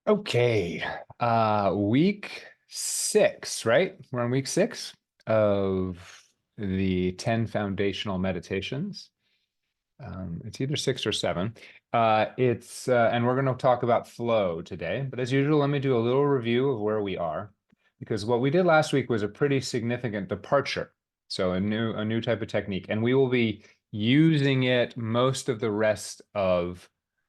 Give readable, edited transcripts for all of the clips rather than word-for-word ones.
Okay. Week 6, right? We're on week 6 of the 10 foundational meditations. It's either 6 or 7. And we're going to talk about flow today. But as usual, let me do a little review of where we are, because what we did last week was a pretty significant departure. So a new type of technique, and we will be using it most of the rest of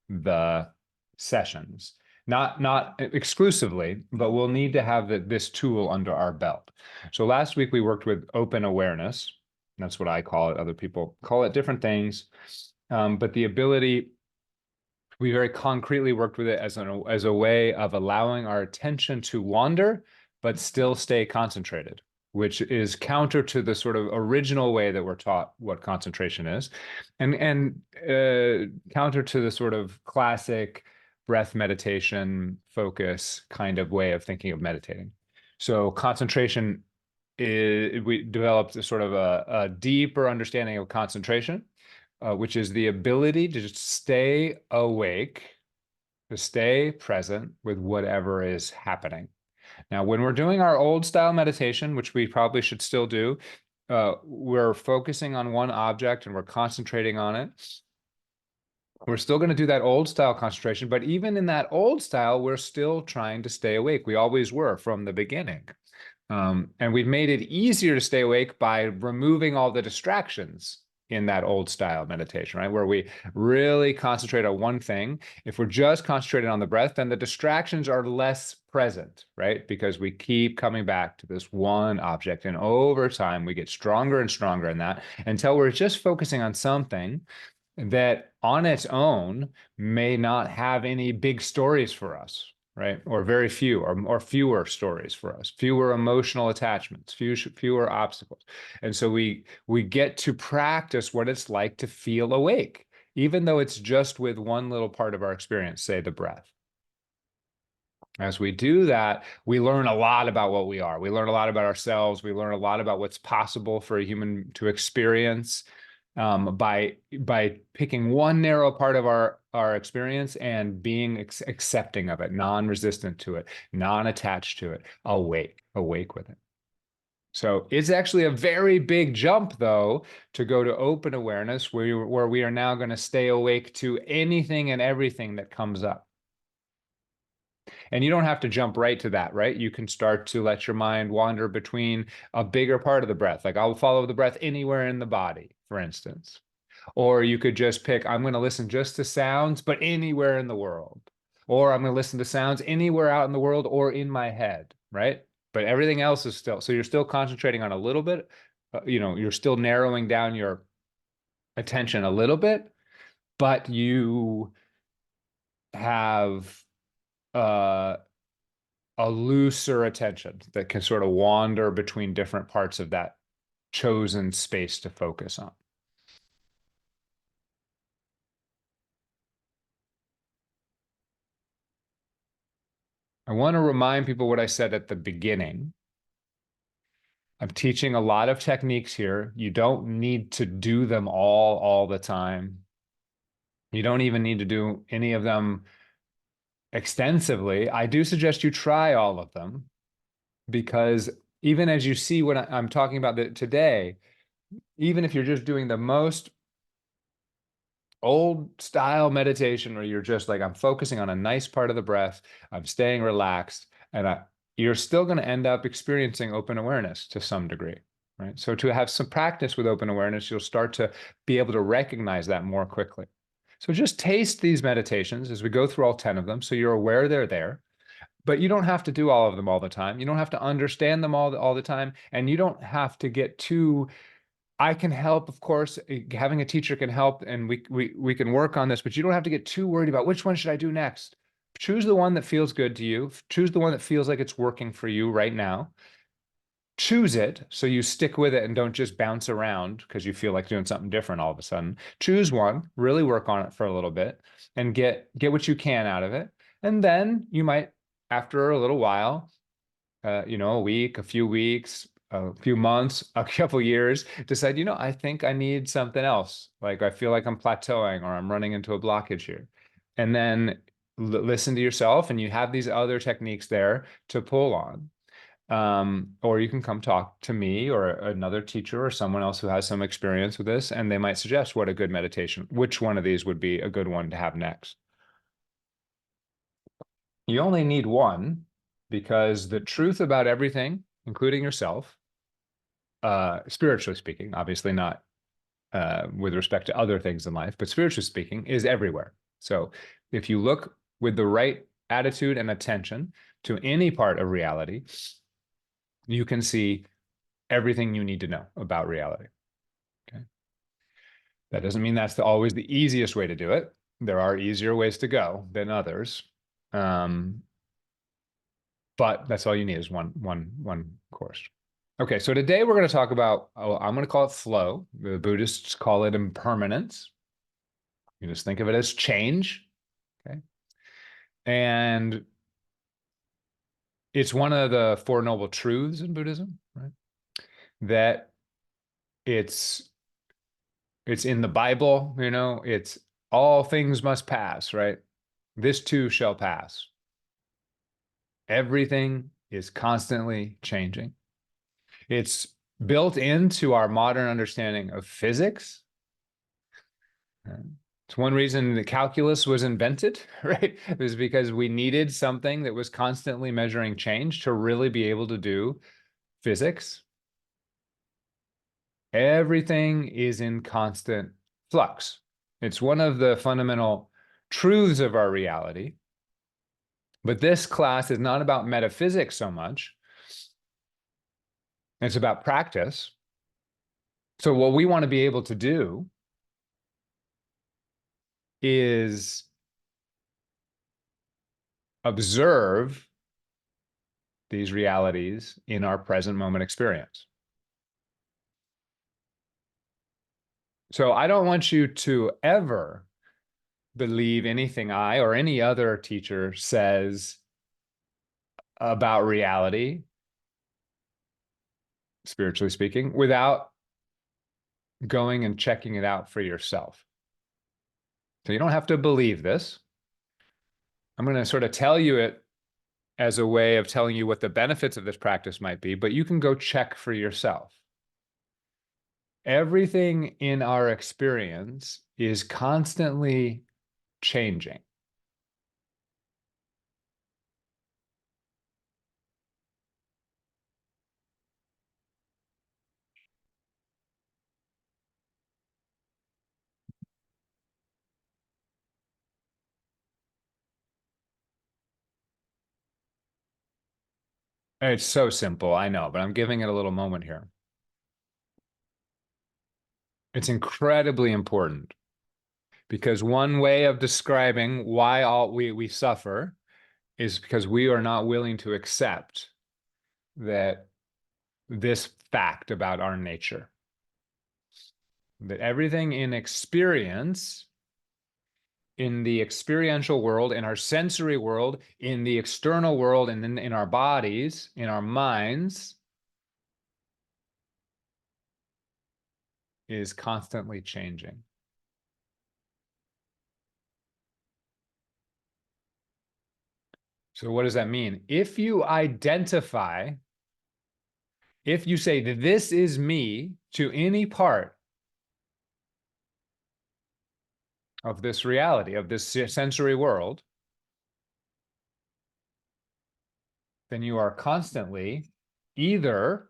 the sessions. Not exclusively, but we'll need to have this tool under our belt. So last week we worked with open awareness. That's what I call it. Other people call it different things. But the ability, we very concretely worked with it as a way of allowing our attention to wander, but still stay concentrated, which is counter to the sort of original way that we're taught what concentration is, and counter to the sort of classic breath meditation focus kind of way of thinking of meditating. So concentration we developed a sort of a deeper understanding of concentration, which is the ability to just stay awake, to stay present with whatever is happening. Now, when we're doing our old style meditation, which we probably should still do, we're focusing on one object and we're concentrating on it. We're still going to do that old style concentration, but even in that old style, we're still trying to stay awake. We always were from the beginning. And we've made it easier to stay awake by removing all the distractions in that old style meditation, right? Where we really concentrate on one thing. If we're just concentrated on the breath, then the distractions are less present, right? Because we keep coming back to this one object. And over time, we get stronger and stronger in that until we're just focusing on something that on its own may not have any big stories for us, right? Or very few, or fewer stories for us, fewer emotional attachments, fewer obstacles. And so we get to practice what it's like to feel awake, even though it's just with one little part of our experience, say the breath. As we do that, we learn a lot about what we are. We learn a lot about ourselves. We learn a lot about what's possible for a human to experience, by picking one narrow part of our experience and being accepting of it, non-resistant to it, non-attached to it, awake with it. So it's actually a very big jump, though, to go to open awareness, where we are now going to stay awake to anything and everything that comes up. And you don't have to jump right to that, right? You can start to let your mind wander between a bigger part of the breath. Like I'll follow the breath anywhere in the body, for instance. Or you could just pick, I'm going to listen just to sounds, but anywhere in the world. Or I'm going to listen to sounds anywhere out in the world or in my head, right? But everything else is still, so you're still concentrating on a little bit, you're still narrowing down your attention a little bit, but you have uh, a looser attention that can sort of wander between different parts of that chosen space to focus on. I want to remind people what I said at the beginning. I'm teaching a lot of techniques here. You don't need to do them all the time. You don't even need to do any of them extensively. I do suggest you try all of them, because even as you see what I'm talking about today, even if you're just doing the most old style meditation where you're just like, I'm focusing on a nice part of the breath, I'm staying relaxed, and you're still going to end up experiencing open awareness to some degree, right? So to have some practice with open awareness, you'll start to be able to recognize that more quickly. So just taste these meditations as we go through all 10 of them, so you're aware they're there. But you don't have to do all of them all the time. You don't have to understand them all the time, and you don't have to get too. I can help, of course. Having a teacher can help, and we can work on this, but you don't have to get too worried about which one should I do next. Choose the one that feels good to you. Choose the one that feels like it's working for you right now. Choose it so you stick with it and don't just bounce around because you feel like doing something different all of a sudden. Choose one, really work on it for a little bit, and get what you can out of it. And then you might, after a little while, a week, a few weeks, a few months, a couple years, decide, I think I need something else. Like I feel like I'm plateauing or I'm running into a blockage here. And then listen to yourself, and you have these other techniques there to pull on. Or you can come talk to me or another teacher or someone else who has some experience with this, and they might suggest what a good meditation, which one of these would be a good one to have next. You only need one, because the truth about everything, including yourself, spiritually speaking, obviously not with respect to other things in life, but spiritually speaking, is everywhere. So if you look with the right attitude and attention to any part of reality, you can see everything you need to know about reality. Okay. That doesn't mean that's always the easiest way to do it. There are easier ways to go than others. But that's all you need is one course. Okay, so today we're going to talk about, I'm going to call it flow. The Buddhists call it impermanence. You just think of it as change. Okay. And it's one of the Four Noble Truths in Buddhism, right? That it's in the Bible, it's all things must pass, right? This too shall pass. Everything is constantly changing. It's built into our modern understanding of physics. It's one reason the calculus was invented, right? It was because we needed something that was constantly measuring change to really be able to do physics. Everything is in constant flux. It's one of the fundamental truths of our reality. But this class is not about metaphysics so much. It's about practice. So what we want to be able to do is observe these realities in our present moment experience. So I don't want you to ever believe anything I or any other teacher says about reality, spiritually speaking, without going and checking it out for yourself. So you don't have to believe this. I'm going to sort of tell you it as a way of telling you what the benefits of this practice might be, but you can go check for yourself. Everything in our experience is constantly changing. It's so simple, I know, but I'm giving it a little moment here. It's incredibly important, because one way of describing why we suffer is because we are not willing to accept that this fact about our nature, that everything in experience, in the experiential world, in our sensory world, in the external world, and then in our bodies, in our minds, is constantly changing. So what does that mean? If you say that this is me to any part of this reality, of this sensory world, then you are constantly either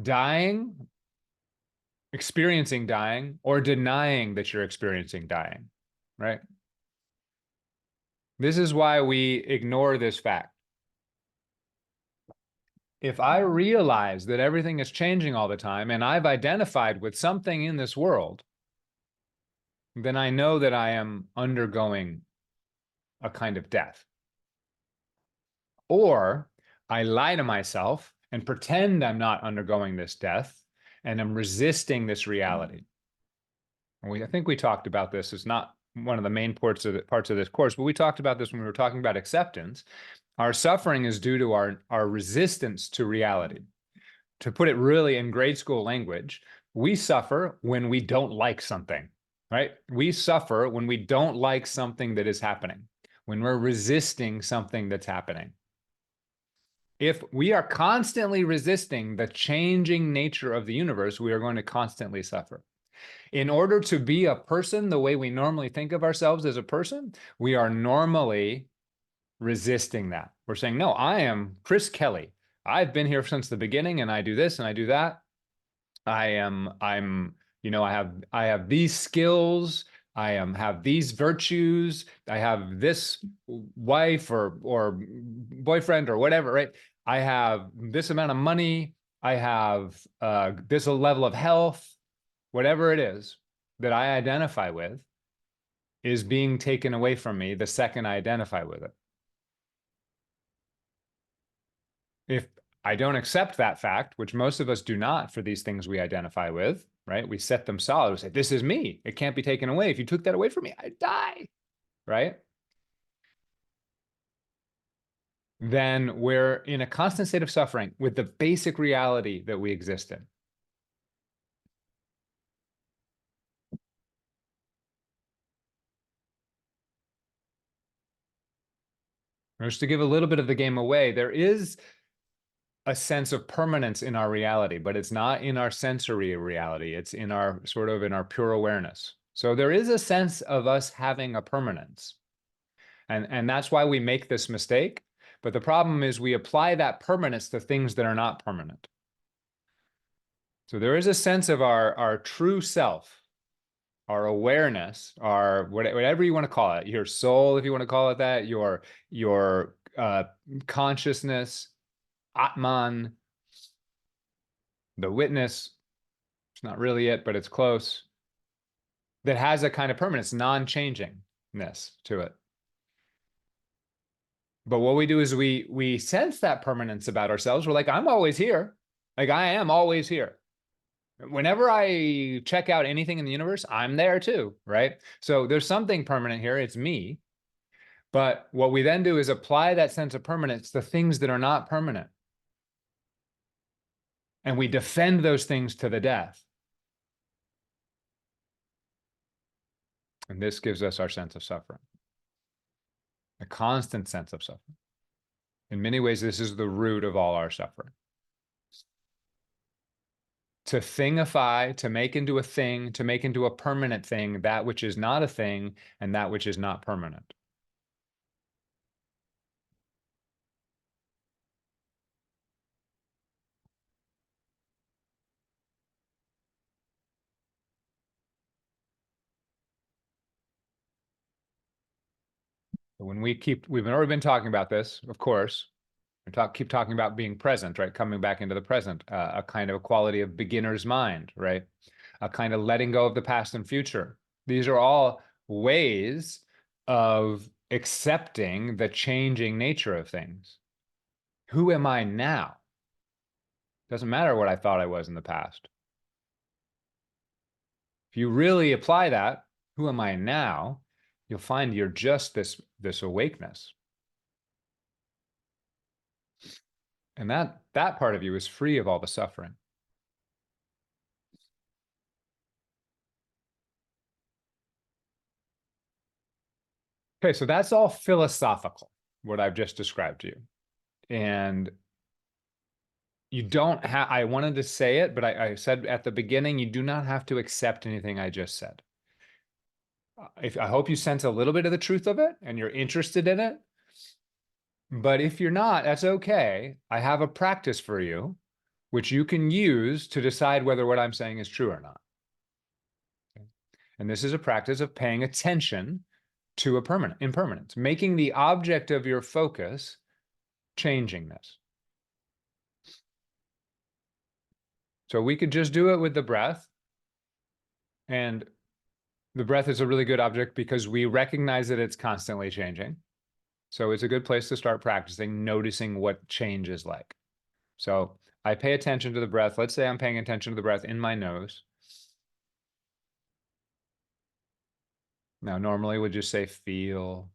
dying, experiencing dying, or denying that you're experiencing dying, right? This is why we ignore this fact. If I realize that everything is changing all the time and I've identified with something in this world, then I know that I am undergoing a kind of death. Or I lie to myself and pretend I'm not undergoing this death and I'm resisting this reality. I think we talked about this. It's not one of the main parts of this course, but we talked about this when we were talking about acceptance. Our suffering is due to our resistance to reality. To put it really in grade school language, we suffer when we don't like something, right? We suffer when we don't like something that is happening, when we're resisting something that's happening. If we are constantly resisting the changing nature of the universe, we are going to constantly suffer. In order to be a person the way we normally think of ourselves as a person, we are normally resisting that. We're saying, no, I am Chris Kelly. I've been here since the beginning and I do this and I do that. I'm, I have these skills. Have these virtues. I have this wife or boyfriend or whatever, right? I have this amount of money. I have this level of health, whatever it is that I identify with is being taken away from me the second I identify with it. If I don't accept that fact, which most of us do not for these things we identify with, right? We set them solid. We say, this is me. It can't be taken away. If you took that away from me, I'd die, right? Then we're in a constant state of suffering with the basic reality that we exist in. Just to give a little bit of the game away, there is a sense of permanence in our reality, but it's not in our sensory reality. It's in our sort of in our pure awareness. So there is a sense of us having a permanence. And that's why we make this mistake. But the problem is we apply that permanence to things that are not permanent. So there is a sense of our true self, our awareness, our whatever you want to call it, your soul, if you want to call it that, your consciousness, Atman, the witness. It's not really it, but it's close. That has a kind of permanence, non-changingness to it. But what we do is we sense that permanence about ourselves. We're like, I'm always here. Like I am always here. Whenever I check out anything in the universe, I'm there too, right? So there's something permanent here. It's me. But what we then do is apply that sense of permanence to things that are not permanent. And we defend those things to the death. And this gives us our sense of suffering, a constant sense of suffering. In many ways, this is the root of all our suffering. To thingify, to make into a thing, to make into a permanent thing, that which is not a thing and that which is not permanent. When we've already been talking about this, of course, keep talking about being present, right? Coming back into the present, a kind of a quality of beginner's mind, right? A kind of letting go of the past and future. These are all ways of accepting the changing nature of things. Who am I now? Doesn't matter what I thought I was in the past. If you really apply that, who am I now? You'll find you're just this awakeness. And that part of you is free of all the suffering. Okay, so that's all philosophical, what I've just described to you. And you don't have, I wanted to say it, but I said at the beginning, you do not have to accept anything I just said. I hope you sense a little bit of the truth of it and you're interested in it. But if you're not, that's okay. I have a practice for you, which you can use to decide whether what I'm saying is true or not. Okay? And this is a practice of paying attention to impermanence, making the object of your focus changingness. So we could just do it with the breath. And the breath is a really good object because we recognize that it's constantly changing. So it's a good place to start practicing, noticing what change is like. So I pay attention to the breath. Let's say I'm paying attention to the breath in my nose. Now, normally we'd just say feel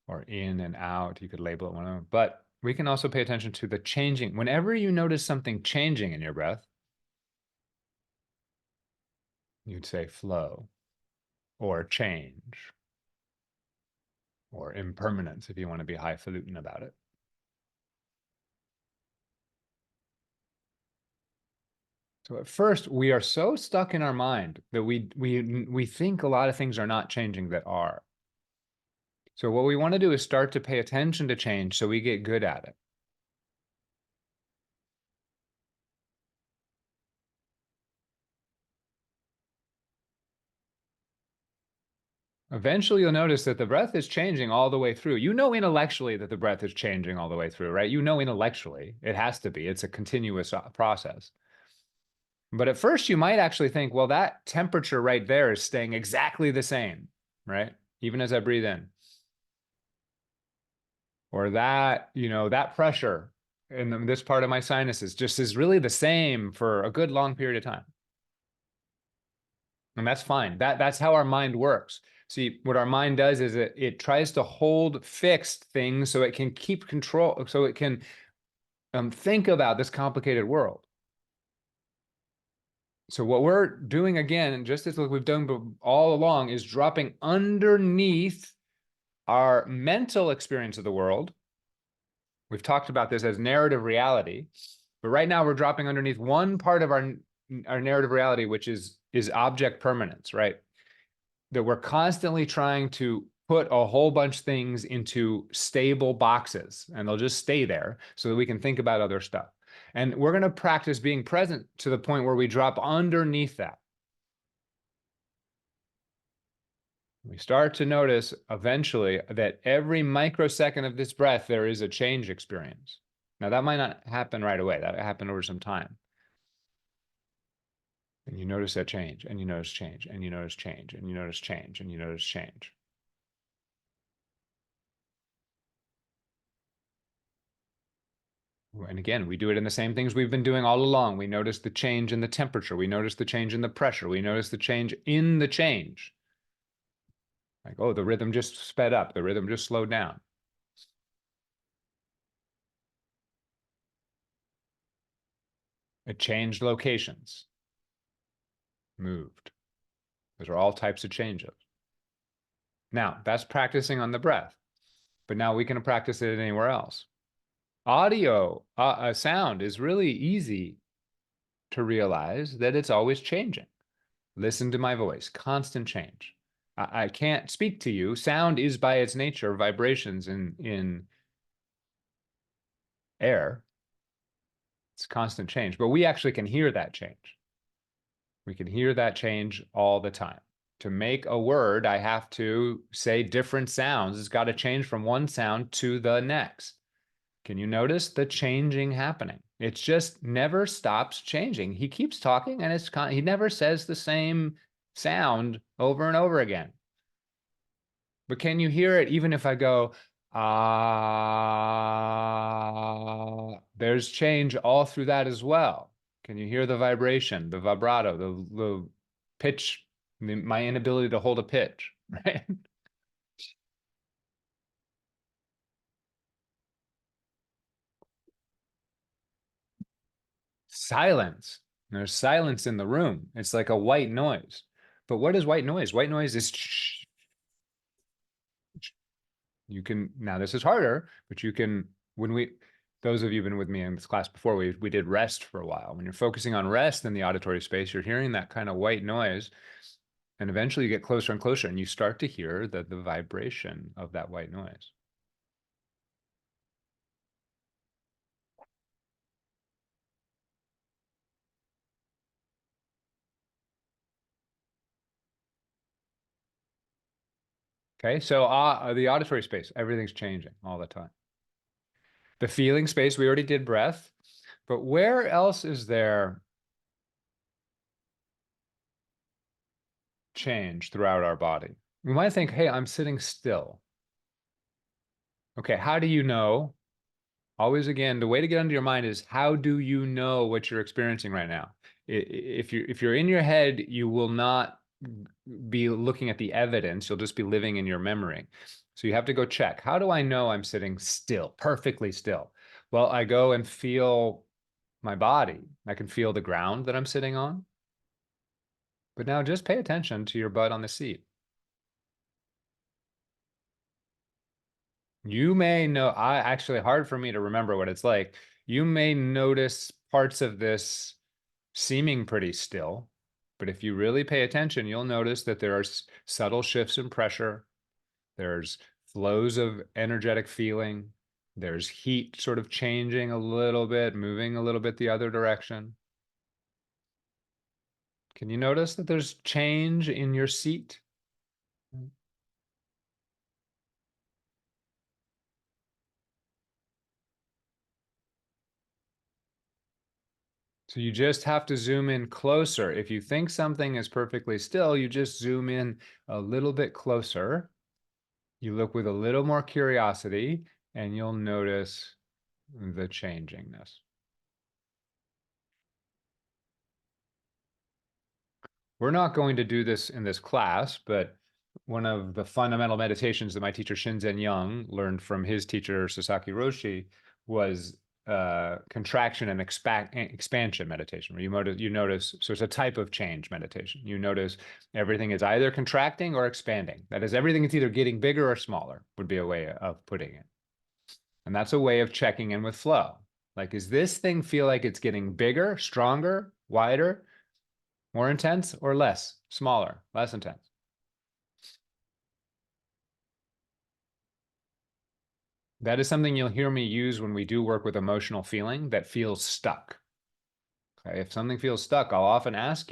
or in and out. You could label it one of them. But we can also pay attention to the changing. Whenever you notice something changing in your breath, you'd say flow. or change, or impermanence, if you want to be highfalutin about it. So at first, we are so stuck in our mind that we think a lot of things are not changing that are. So what we want to do is start to pay attention to change so we get good at it. Eventually, you'll notice that the breath is changing all the way through. You know intellectually that the breath is changing all the way through, right? You know intellectually. It has to be. It's a continuous process. But at first, you might actually think, well, that temperature right there is staying exactly the same, right? Even as I breathe in. Or that, that pressure in this part of my sinuses just is really the same for a good long period of time. And that's fine. That's how our mind works. See, what our mind does is it tries to hold fixed things so it can keep control, so it can think about this complicated world. So what we're doing again, just as we've done all along, is dropping underneath our mental experience of the world. We've talked about this as narrative reality, but right now we're dropping underneath one part of our narrative reality, which is object permanence, right? That we're constantly trying to put a whole bunch of things into stable boxes and they'll just stay there so that we can think about other stuff. And we're going to practice being present to the point where we drop underneath that. We start to notice eventually that every microsecond of this breath, there is a change experience. Now, that might not happen right away. That happened over some time. And you notice that change, and you notice change, and you notice change, and you notice change, and you notice change. And again, we do it in the same things we've been doing all along. We notice the change in the temperature. We notice the change in the pressure. We notice the change in the change. Like, oh, the rhythm just sped up. The rhythm just slowed down. It changed locations, moved. Those are all types of changes. Now, that's practicing on the breath, but now we can practice it anywhere else. Audio, sound is really easy to realize that it's always changing. Listen to my voice, constant change. I can't speak to you. Sound is by its nature vibrations in air. It's constant change, but we actually can hear that change. We can hear that change all the time. To make a word, I have to say different sounds. It's got to change from one sound to the next. Can you notice the changing happening? It just never stops changing. He keeps talking and he never says the same sound over and over again. But can you hear it even if I go, ah, there's change all through that as well. Can you hear the vibration, the vibrato, the pitch, my inability to hold a pitch, right? Silence. There's silence in the room. It's like a white noise. But what is white noise? White noise is you can, now this is harder, but you can, those of you who've been with me in this class before, we did rest for a while. When you're focusing on rest in the auditory space, you're hearing that kind of white noise. And eventually you get closer and closer and you start to hear the vibration of that white noise. Okay, so the auditory space, everything's changing all the time. The feeling space, we already did breath, but where else is there change throughout our body? We might think, hey, I'm sitting still. Okay, how do you know? Always again, the way to get under your mind is how do you know what you're experiencing right now? If you're in your head, you will not be looking at the evidence. You'll just be living in your memory. So you have to go check. How do I know I'm sitting still, perfectly still? Well, I go and feel my body. I can feel the ground that I'm sitting on. But now just pay attention to your butt on the seat. You may know, I actually hard for me to remember what it's like. You may notice parts of this seeming pretty still, but if you really pay attention, you'll notice that there are subtle shifts in pressure. There's flows of energetic feeling. There's heat sort of changing a little bit, moving a little bit the other direction. Can you notice that there's change in your seat? So you just have to zoom in closer. If you think something is perfectly still, you just zoom in a little bit closer. You look with a little more curiosity, and you'll notice the changingness. We're not going to do this in this class, but one of the fundamental meditations that my teacher Shinzen Young learned from his teacher Sasaki Roshi was contraction and expansion meditation, where you notice, so it's a type of change meditation. You notice everything is either contracting or expanding. That is, everything is either getting bigger or smaller, would be a way of putting it. And that's a way of checking in with flow. Like, is this thing feel like it's getting bigger, stronger, wider, more intense, or less, smaller, less intense? That is something you'll hear me use when we do work with emotional feeling that feels stuck. Okay? If something feels stuck, we'll often ask,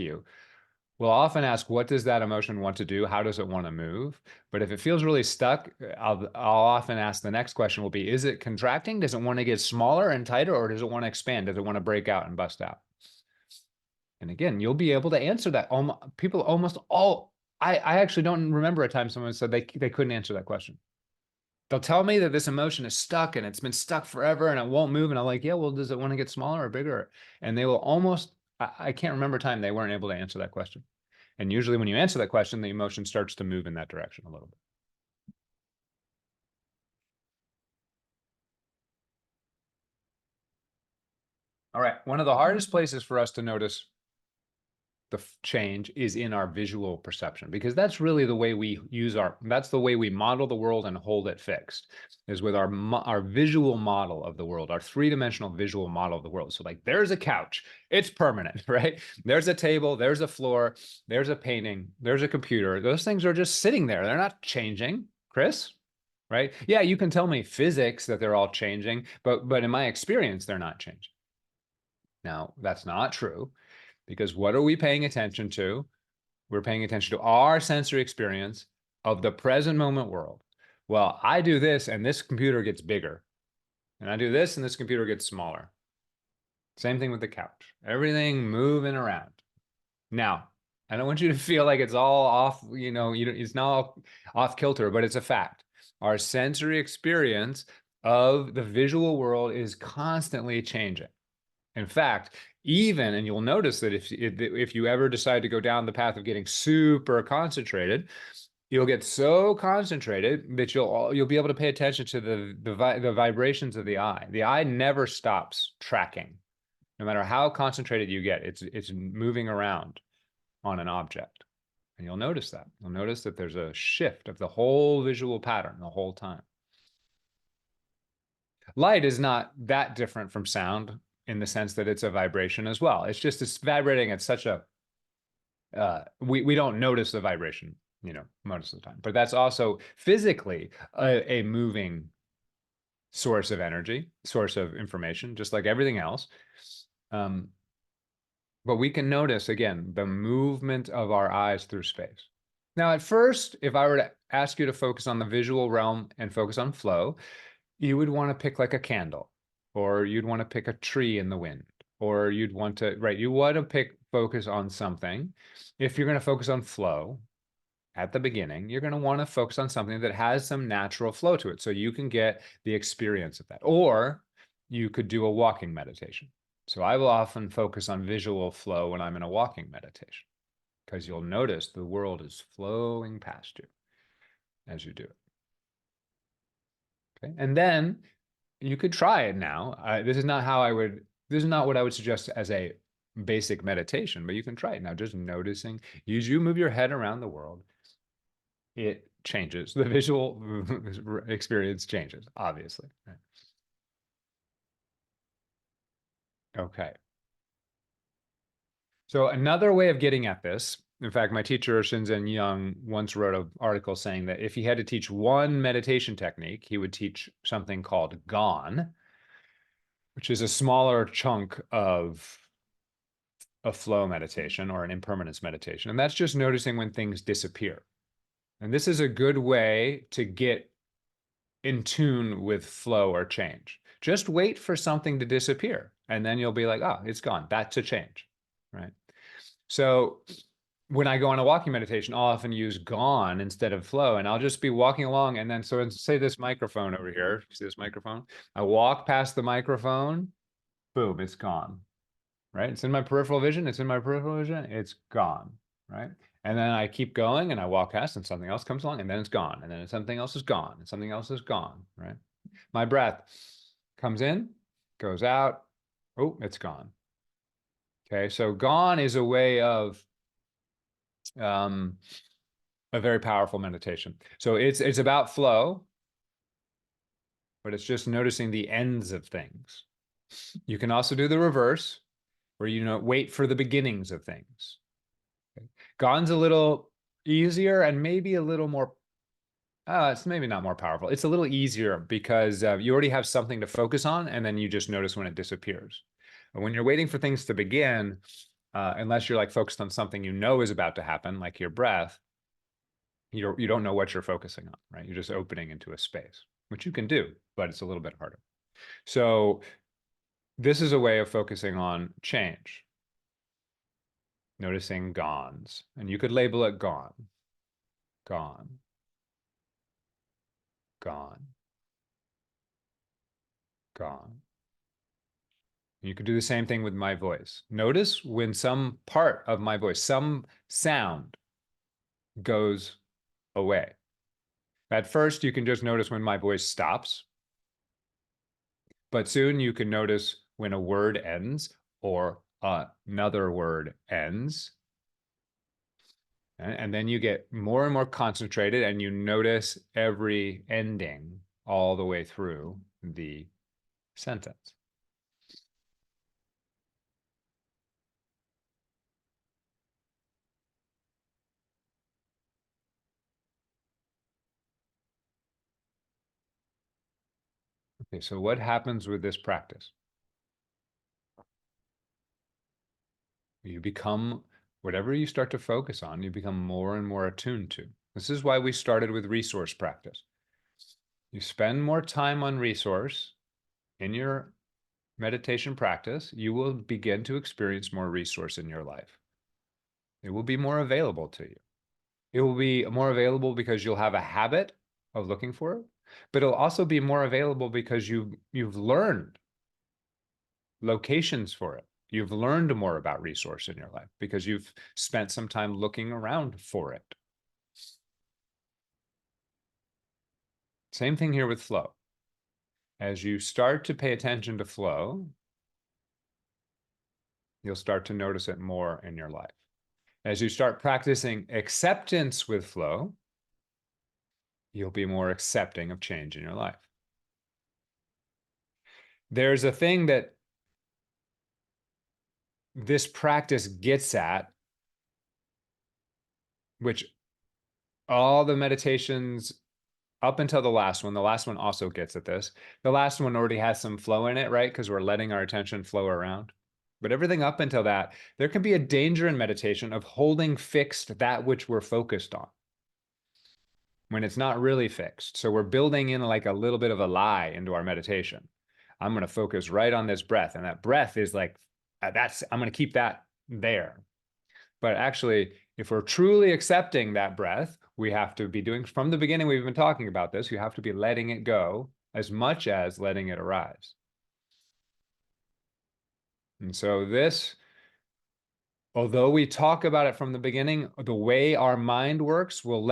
what does that emotion want to do? How does it want to move? But if it feels really stuck, I'll often ask the next question will be, is it contracting? Does it want to get smaller and tighter, or does it want to expand? Does it want to break out and bust out? And again, you'll be able to answer that. People almost all, I actually don't remember a time someone said they couldn't answer that question. They'll tell me that this emotion is stuck and it's been stuck forever and it won't move. And I'm like, yeah, well, does it want to get smaller or bigger? And they will almost, I can't remember a time they weren't able to answer that question. And usually when you answer that question, the emotion starts to move in that direction a little bit. All right. One of the hardest places for us to notice the change is in our visual perception, because that's really the way we that's the way we model the world and hold it fixed, is with our visual model of the world, our three-dimensional visual model of the world. So like, there's a couch, it's permanent, right? There's a table, there's a floor, there's a painting, there's a computer. Those things are just sitting there. They're not changing, Chris, right? Yeah, you can tell me physics that they're all changing, but in my experience, they're not changing. Now, that's not true. Because what are we paying attention to? We're paying attention to our sensory experience of the present moment world. Well, I do this and this computer gets bigger. And I do this and this computer gets smaller. Same thing with the couch. Everything moving around. Now, I don't want you to feel like it's all off, it's not off kilter, but it's a fact. Our sensory experience of the visual world is constantly changing. In fact, even, and you'll notice that if you ever decide to go down the path of getting super concentrated, you'll get so concentrated that you'll be able to pay attention to the vibrations of the eye. The eye never stops tracking, no matter how concentrated you get. It's moving around on an object, and you'll notice that. You'll notice that there's a shift of the whole visual pattern the whole time. Light is not that different from sound in the sense that it's a vibration as well. It's vibrating at such a we don't notice the vibration, most of the time. But that's also physically a moving source of energy, source of information, just like everything else. But we can notice, again, the movement of our eyes through space. Now, at first, if I were to ask you to focus on the visual realm and focus on flow, you would want to pick like a candle, or you'd want to pick a tree in the wind, or you want to focus on something. If you're going to focus on flow at the beginning, you're going to want to focus on something that has some natural flow to it, so you can get the experience of that. Or you could do a walking meditation. So I will often focus on visual flow when I'm in a walking meditation, because you'll notice the world is flowing past you as you do it. Okay. And then you could try it now. This is not what I would suggest as a basic meditation, but you can try it now. Just noticing, as you move your head around the world, it changes. The visual experience changes, obviously. Right? Okay. So another way of getting at this, in fact, my teacher Shinzen Young once wrote an article saying that if he had to teach one meditation technique, he would teach something called Gone, which is a smaller chunk of a flow meditation or an impermanence meditation. And that's just noticing when things disappear. And this is a good way to get in tune with flow or change. Just wait for something to disappear. And then you'll be like, oh, it's gone. That's a change. Right. So when I go on a walking meditation, I'll often use gone instead of flow. And I'll just be walking along. And then, so say this microphone over here, see this microphone? I walk past the microphone, boom, it's gone. Right? It's in my peripheral vision. It's in my peripheral vision. It's gone. Right? And then I keep going and I walk past and something else comes along and then it's gone. And then something else is gone and something else is gone. Right? My breath comes in, goes out. Oh, it's gone. Okay. So gone is a way of a very powerful meditation. So it's about flow, but it's just noticing the ends of things. You can also do the reverse, where you wait for the beginnings of things. Okay. Gone's a little easier and maybe a little more. It's maybe not more powerful. It's a little easier because you already have something to focus on, and then you just notice when it disappears. But when you're waiting for things to begin, unless you're like focused on something you know is about to happen, like your breath, you don't know what you're focusing on, right? You're just opening into a space, which you can do, but it's a little bit harder. So this is a way of focusing on change, noticing gones, and you could label it gone, gone, gone, gone. You could do the same thing with my voice. Notice when some part of my voice, some sound goes away. At first, you can just notice when my voice stops, but soon you can notice when a word ends or another word ends. And then you get more and more concentrated and you notice every ending all the way through the sentence. Okay, so what happens with this practice? You become, whatever you start to focus on, you become more and more attuned to. This is why we started with resource practice. You spend more time on resource in your meditation practice, you will begin to experience more resource in your life. It will be more available to you. It will be more available because you'll have a habit of looking for it, but it'll also be more available because you've learned locations for it. You've learned more about resource in your life because you've spent some time looking around for it. Same thing here with flow. As you start to pay attention to flow, you'll start to notice it more in your life. As you start practicing acceptance with flow, you'll be more accepting of change in your life. There's a thing that this practice gets at, which all the meditations up until the last one also gets at this. The last one already has some flow in it, right? Because we're letting our attention flow around. But everything up until that, there can be a danger in meditation of holding fixed that which we're focused on when it's not really fixed. So we're building in like a little bit of a lie into our meditation. I'm going to focus right on this breath. And that breath is like, I'm going to keep that there. But actually, if we're truly accepting that breath, we have to be doing, from the beginning, we've been talking about this, you have to be letting it go as much as letting it arise. And so this, although we talk about it from the beginning, the way our mind works will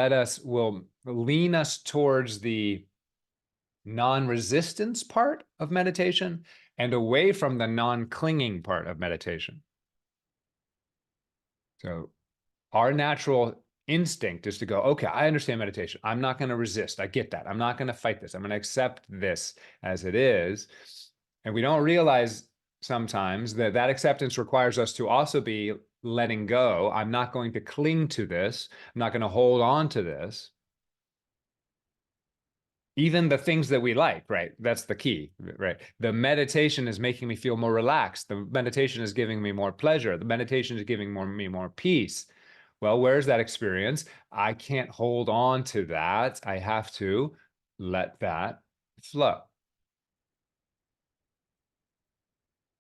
lean us towards the non-resistance part of meditation and away from the non-clinging part of meditation. So our natural instinct is to go, okay, I understand meditation. I'm not going to resist. I get that. I'm not going to fight this. I'm going to accept this as it is. And we don't realize sometimes that that acceptance requires us to also be letting go. I'm not going to cling to this. I'm not going to hold on to this. Even the things that we like, right? That's the key, right? The meditation is making me feel more relaxed. The meditation is giving me more pleasure. The meditation is giving me more peace. Well, where's that experience? I can't hold on to that. I have to let that flow.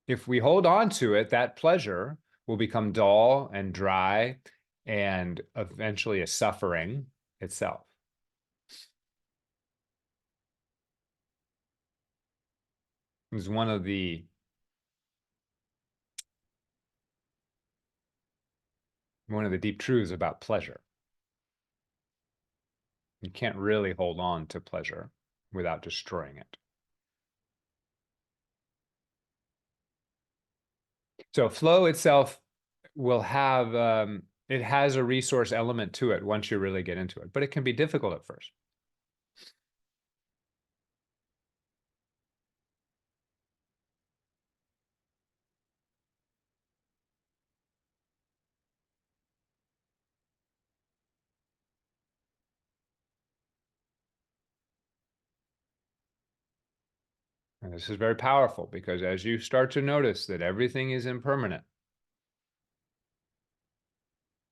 If we hold on to it, that pleasure will become dull and dry and eventually a suffering itself. It's one of the deep truths about pleasure. You can't really hold on to pleasure without destroying it. So flow itself will have, it has a resource element to it once you really get into it, but it can be difficult at first. And this is very powerful because as you start to notice that everything is impermanent,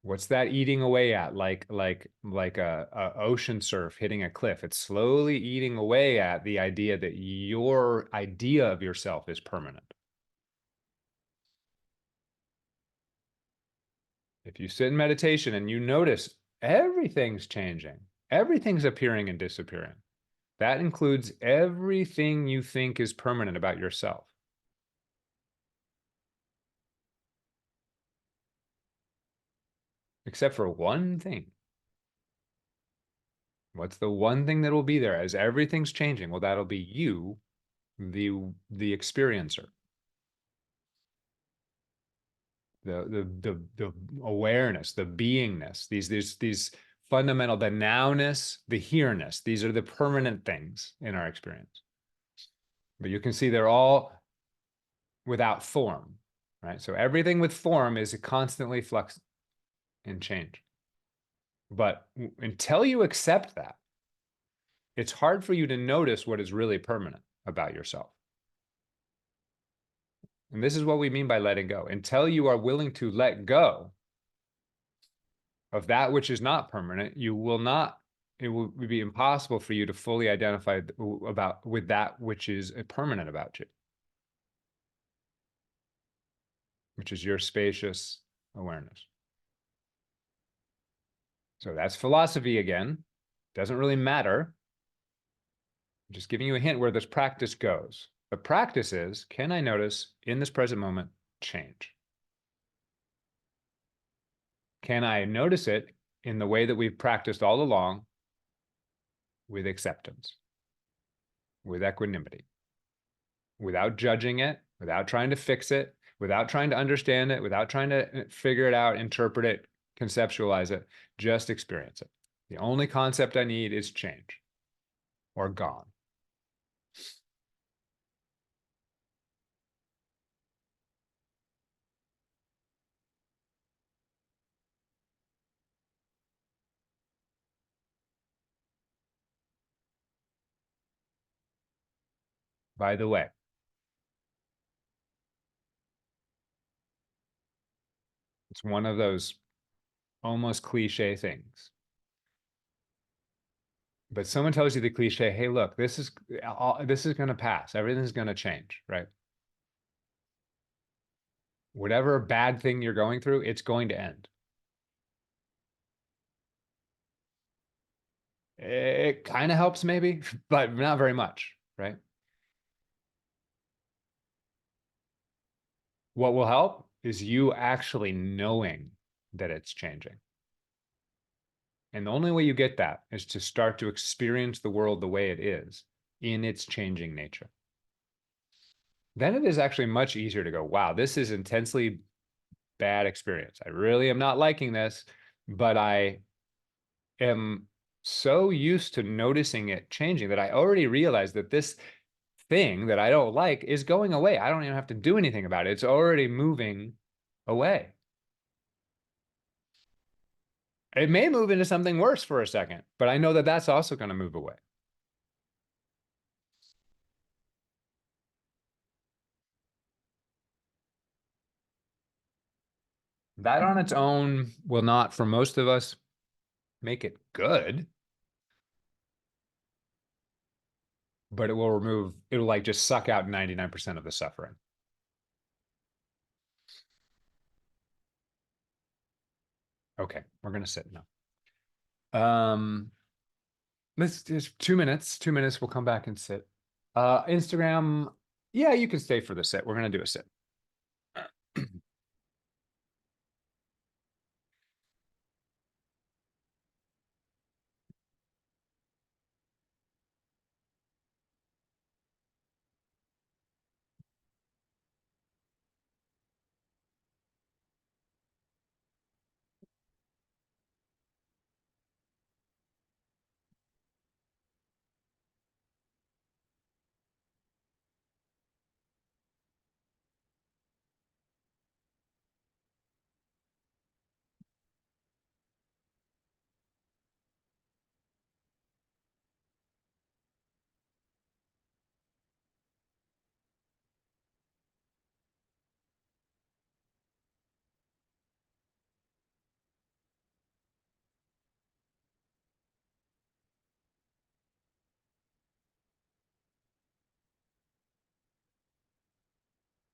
what's that eating away at? Like a ocean surf hitting a cliff. It's slowly eating away at the idea that your idea of yourself is permanent. If you sit in meditation and you notice everything's changing, everything's appearing and disappearing, that includes everything you think is permanent about yourself. Except for one thing. What's the one thing that will be there as everything's changing? Well, that'll be you, the experiencer. The awareness, the beingness, these fundamental, the nowness, the here-ness. These are the permanent things in our experience. But you can see they're all without form, right? So everything with form is constantly flux and change. But until you accept that, it's hard for you to notice what is really permanent about yourself. And this is what we mean by letting go. Until you are willing to let go of that which is not permanent, you will not, it will be impossible for you to fully identify with that which is permanent about you, which is your spacious awareness. So that's philosophy again. Doesn't really matter. I'm just giving you a hint where this practice goes. The practice is, can I notice in this present moment change? Can I notice it in the way that we've practiced all along, with acceptance, with equanimity, without judging it, without trying to fix it, without trying to understand it, without trying to figure it out, interpret it, conceptualize it, just experience it. The only concept I need is change or gone. By the way, it's one of those almost cliche things. But someone tells you the cliche, hey, look, this is going to pass. Everything's going to change, right? Whatever bad thing you're going through, it's going to end. It kind of helps maybe, but not very much, right? What will help is you actually knowing that it's changing. And the only way you get that is to start to experience the world the way it is in its changing nature. Then it is actually much easier to go, wow, this is intensely bad experience. I really am not liking this, but I am so used to noticing it changing that I already realized that this thing that I don't like is going away. I don't even have to do anything about it. It's already moving away. It may move into something worse for a second, but I know that that's also going to move away. That on its own will not, for most of us, make it good, but it will remove, it'll like just suck out 99% of the suffering. Okay, we're going to sit now. Um, let's just 2 minutes. 2 minutes. We'll come back and sit. Instagram. Yeah, you can stay for the sit. We're going to do a sit.